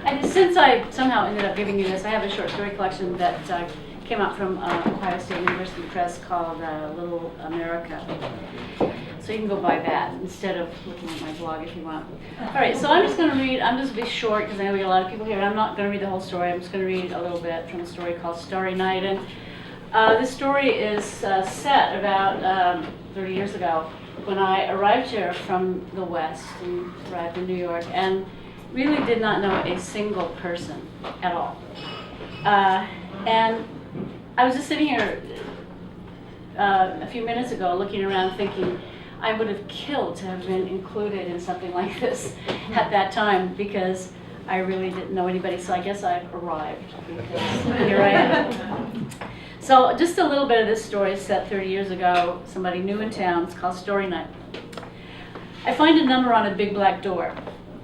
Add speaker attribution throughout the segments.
Speaker 1: And since I somehow ended up giving you this, I have a short story collection that came out from Ohio State University Press called Little America. So you can go buy that instead of looking at my blog if you want. All right, so I'm just going to read, I'm just going to be short because I know we got a lot of people here. I'm not going to read the whole story. I'm just going to read a little bit from a story called Starry Night. And this story is set about 30 years ago when I arrived here from the West and arrived in New York and really did not know a single person at all. And I was just sitting here a few minutes ago looking around thinking I would have killed to have been included in something like this at that time because I really didn't know anybody, so I guess I arrived because here I am. So just a little bit of this story is set 30 years ago, somebody new in town. It's called Story Night. I find a number on a big black door.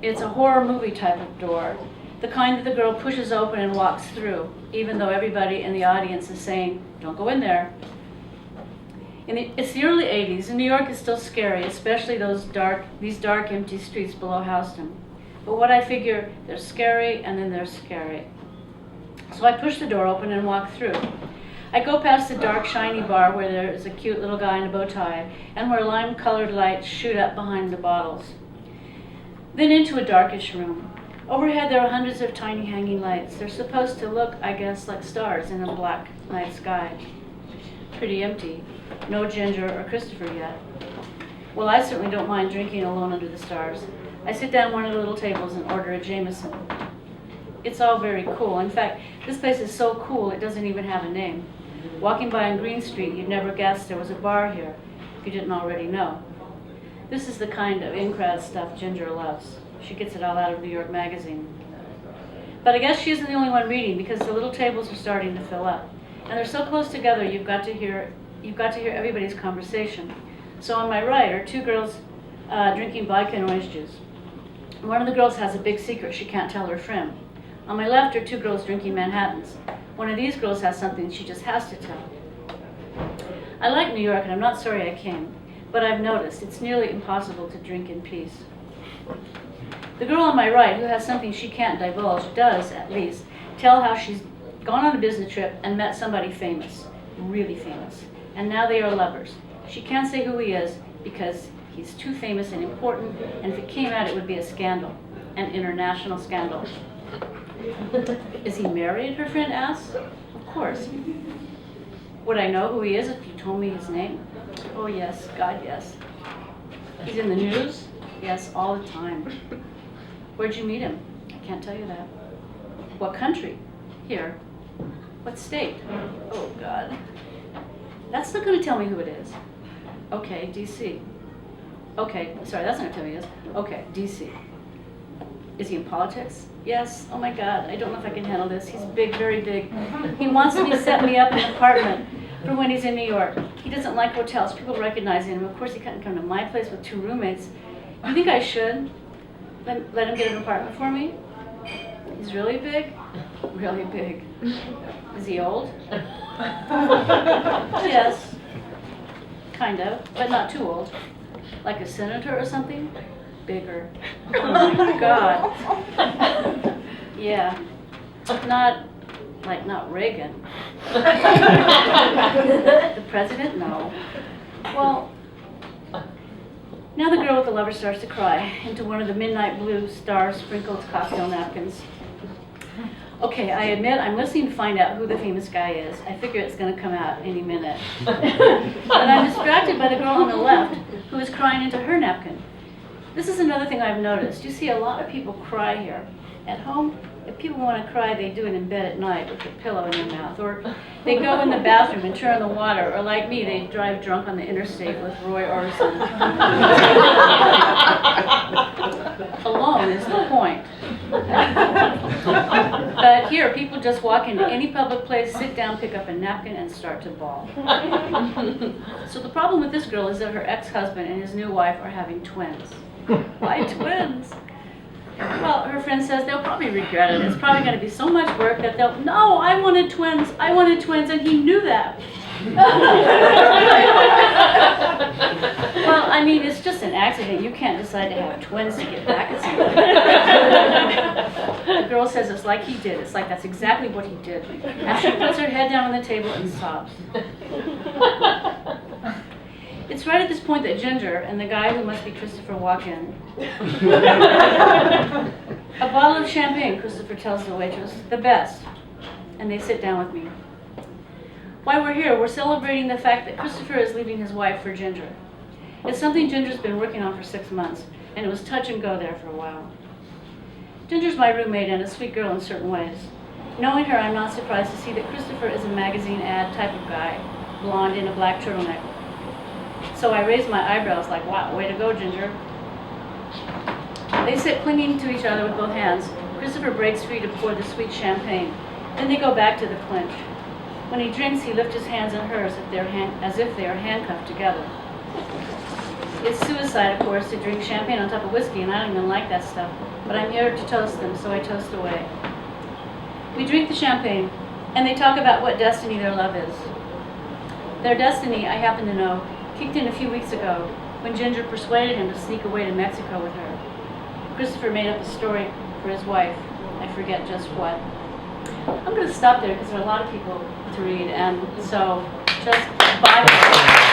Speaker 1: It's a horror movie type of door, the kind that the girl pushes open and walks through, even though everybody in the audience is saying, "Don't go in there." It's the early 80s, and New York is still scary, especially these dark, empty streets below Houston. But what I figure, they're scary, and then they're scary. So I push the door open and walk through. I go past the dark, shiny bar where there's a cute little guy in a bow tie, and where lime-colored lights shoot up behind the bottles. Then into a darkish room. Overhead there are hundreds of tiny hanging lights. They're supposed to look, I guess, like stars in a black night sky. Pretty empty. No Ginger or Christopher yet. Well, I certainly don't mind drinking alone under the stars. I sit down at one of the little tables and order a Jameson. It's all very cool. In fact, this place is so cool it doesn't even have a name. Walking by on Green Street, you'd never guess there was a bar here, if you didn't already know. This is the kind of in-crowd stuff Ginger loves. She gets it all out of New York Magazine. But I guess she isn't the only one reading because the little tables are starting to fill up. And they're so close together you've got to hear everybody's conversation. So on my right are two girls drinking vodka and orange juice. One of the girls has a big secret she can't tell her friend. On my left are two girls drinking Manhattans. One of these girls has something she just has to tell. I like New York and I'm not sorry I came, but I've noticed it's nearly impossible to drink in peace. The girl on my right, who has something she can't divulge, does, at least, tell how she's gone on a business trip and met somebody famous, really famous, and now they are lovers. She can't say who he is because he's too famous and important, and if it came out it would be a scandal, an international scandal. Is he married, her friend asks. Of course. Would I know who he is if you told me his name? Oh yes, God yes. He's in the news? Yes, all the time. Where'd you meet him? I can't tell you that. What country? Here. What state? Oh God. That's not going to tell me who it is. Okay, DC. Okay, sorry, that's not going to tell me who it is. Okay, DC. Is he in politics? Yes. Oh my God, I don't know if I can handle this. He's big, very big. He wants me to set me up an apartment for when he's in New York. He doesn't like hotels. People recognize him. Of course, he can't come to my place with two roommates. You think I should let him get an apartment for me? He's really big? Really big. Is he old? Yes. Kind of, but not too old. Like a senator or something? Bigger. Oh my God. Yeah. Not Reagan. The president? No. Well, now the girl with the lover starts to cry into one of the midnight blue star-sprinkled cocktail napkins. Okay, I admit I'm listening to find out who the famous guy is. I figure it's going to come out any minute. But I'm distracted by the girl on the left who is crying into her napkin. This is another thing I've noticed. You see a lot of people cry here. At home, if people want to cry, they do it in bed at night with a pillow in their mouth. Or they go in the bathroom and turn on the water. Or like me, they drive drunk on the interstate with Roy Orbison. Alone is the point. But here, people just walk into any public place, sit down, pick up a napkin, and start to bawl. So the problem with this girl is that her ex-husband and his new wife are having twins. Why twins? Well, her friend says they'll probably regret it. It's probably going to be so much work that they'll, no, I wanted twins, and he knew that. Well, I mean, it's just an accident. You can't decide to have twins to get back at somebody. The girl says it's like he did. It's like that's exactly what he did. And she puts her head down on the table and sobs. It's right at this point that Ginger and the guy who must be Christopher walk in. A bottle of champagne, Christopher tells the waitress, the best. And they sit down with me. While we're here, we're celebrating the fact that Christopher is leaving his wife for Ginger. It's something Ginger's been working on for 6 months, and it was touch and go there for a while. Ginger's my roommate and a sweet girl in certain ways. Knowing her, I'm not surprised to see that Christopher is a magazine ad type of guy, blonde in a black turtleneck. So I raise my eyebrows like, wow, way to go, Ginger. They sit clinging to each other with both hands. Christopher breaks free to pour the sweet champagne. Then they go back to the clinch. When he drinks, he lifts his hands in hers as if they are handcuffed together. It's suicide, of course, to drink champagne on top of whiskey, and I don't even like that stuff. But I'm here to toast them, so I toast away. We drink the champagne, and they talk about what destiny their love is. Their destiny, I happen to know, kicked in a few weeks ago when Ginger persuaded him to sneak away to Mexico with her. Christopher made up a story for his wife. I forget just what. I'm going to stop there because there are a lot of people to read, and so just bye.